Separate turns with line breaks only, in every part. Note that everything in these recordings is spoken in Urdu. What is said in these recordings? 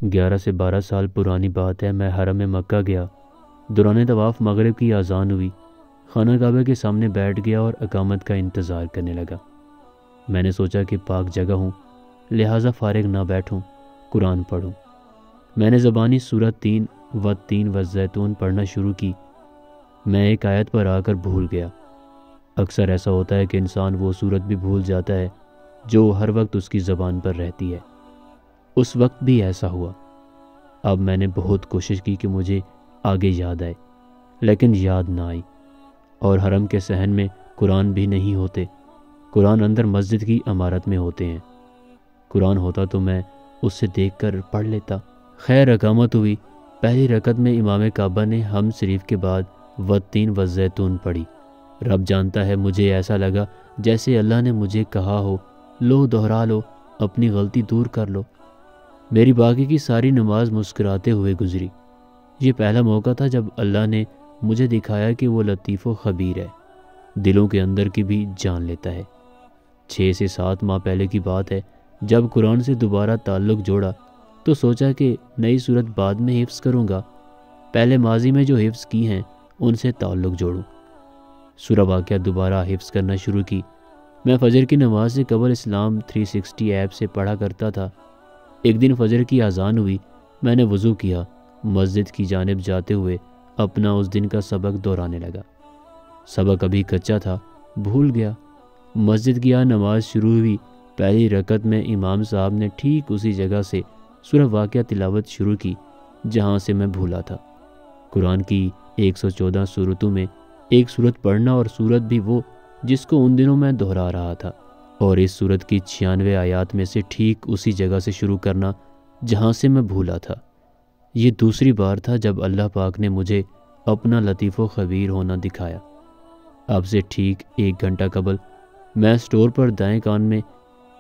11 سے 12 سال پرانی بات ہے، میں حرم مکہ گیا۔ دوران طواف مغرب کی اذان ہوئی، خانہ کعبہ کے سامنے بیٹھ گیا اور اقامت کا انتظار کرنے لگا۔ میں نے سوچا کہ پاک جگہ ہوں، لہٰذا فارغ نہ بیٹھوں، قرآن پڑھوں۔ میں نے زبانی سورۃ 3 والتین والزیتون پڑھنا شروع کی۔ میں ایک آیت پر آ کر بھول گیا۔ اکثر ایسا ہوتا ہے کہ انسان وہ سورت بھی بھول جاتا ہے جو ہر وقت اس کی زبان پر رہتی ہے۔ اس وقت بھی ایسا ہوا۔ اب میں نے بہت کوشش کی کہ مجھے آگے یاد آئے، لیکن یاد نہ آئی۔ اور حرم کے صحن میں قرآن بھی نہیں ہوتے، قرآن اندر مسجد کی عمارت میں ہوتے ہیں۔ قرآن ہوتا تو میں اس سے دیکھ کر پڑھ لیتا۔ خیر، اقامت ہوئی۔ پہلی رکعت میں امام کعبہ نے ہم شریف کے بعد والتین والزیتون پڑھی۔ رب جانتا ہے، مجھے ایسا لگا جیسے اللہ نے مجھے کہا ہو، لو دہرا لو، اپنی غلطی دور کر لو۔ میری باقی کی ساری نماز مسکراتے ہوئے گزری۔ یہ پہلا موقع تھا جب اللہ نے مجھے دکھایا کہ وہ لطیف و خبیر ہے، دلوں کے اندر کی بھی جان لیتا ہے۔ 6 سے 7 ماہ پہلے کی بات ہے، جب قرآن سے دوبارہ تعلق جوڑا تو سوچا کہ نئی صورت بعد میں حفظ کروں گا، پہلے ماضی میں جو حفظ کی ہیں ان سے تعلق جوڑوں۔ سورہ واقعہ دوبارہ حفظ کرنا شروع کی۔ میں فجر کی نماز سے قبل اسلام 360 ایپ سے پڑھا کرتا تھا۔ ایک دن فجر کی اذان ہوئی، میں نے وضو کیا، مسجد کی جانب جاتے ہوئے اپنا اس دن کا سبق دہرانے لگا۔ سبق ابھی کچا تھا، بھول گیا۔ مسجد گیا، نماز شروع ہوئی۔ پہلی رکعت میں امام صاحب نے ٹھیک اسی جگہ سے سورہ واقعہ تلاوت شروع کی جہاں سے میں بھولا تھا۔ قرآن کی 114 سورتوں میں ایک سورت پڑھنا، اور سورت بھی وہ جس کو ان دنوں میں دہرا رہا تھا، اور اس سورت کی 96 آیات میں سے ٹھیک اسی جگہ سے شروع کرنا جہاں سے میں بھولا تھا۔ یہ دوسری بار تھا جب اللہ پاک نے مجھے اپنا لطیف و خبیر ہونا دکھایا۔ اب سے ٹھیک 1 گھنٹہ قبل میں اسٹور پر دائیں کان میں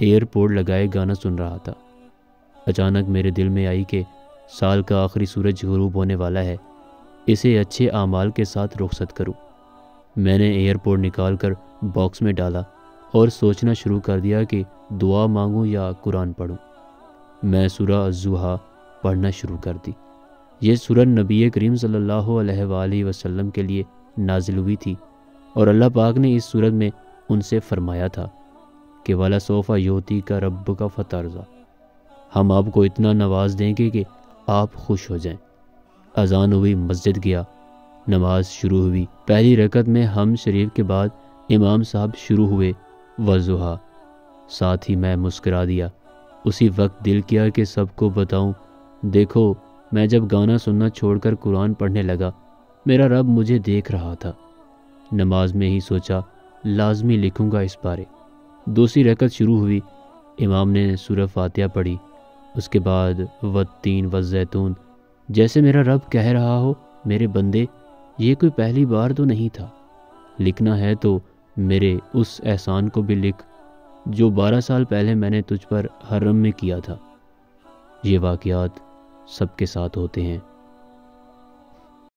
ایئرپورٹ لگائے گانا سن رہا تھا۔ اچانک میرے دل میں آئی کہ سال کا آخری سورج غروب ہونے والا ہے، اسے اچھے اعمال کے ساتھ رخصت کروں۔ میں نے ایئرپورٹ نکال کر باکس میں ڈالا اور سوچنا شروع کر دیا کہ دعا مانگوں یا قرآن پڑھوں۔ میں سورہ الضحیٰ پڑھنا شروع کر دی۔ یہ سورہ نبی کریم صلی اللہ علیہ وآلہ وسلم کے لیے نازل ہوئی تھی، اور اللہ پاک نے اس سورت میں ان سے فرمایا تھا کہ وَلَسَوْفَ يُعْطِيكَ رَبُّكَ فَتَرْضَىٰ، ہم آپ کو اتنا نواز دیں گے کہ آپ خوش ہو جائیں۔ اذان ہوئی، مسجد گیا، نماز شروع ہوئی۔ پہلی رکعت میں ہم شریف کے بعد امام صاحب شروع ہوئے والضحیٰ، ساتھ ہی میں مسکرا دیا۔ اسی وقت دل کیا کہ سب کو بتاؤں، دیکھو میں جب گانا سننا چھوڑ کر قرآن پڑھنے لگا، میرا رب مجھے دیکھ رہا تھا۔ نماز میں ہی سوچا لازمی لکھوں گا اس بارے۔ دوسری رکعت شروع ہوئی، امام نے سورہ فاتحہ پڑھی، اس کے بعد والتین والزیتون۔ جیسے میرا رب کہہ رہا ہو، میرے بندے یہ کوئی پہلی بار تو نہیں تھا، لکھنا ہے تو میرے اس احسان کو بھی لکھ جو 12 سال پہلے میں نے تجھ پر حرم میں کیا تھا۔ یہ واقعات سب کے ساتھ ہوتے ہیں۔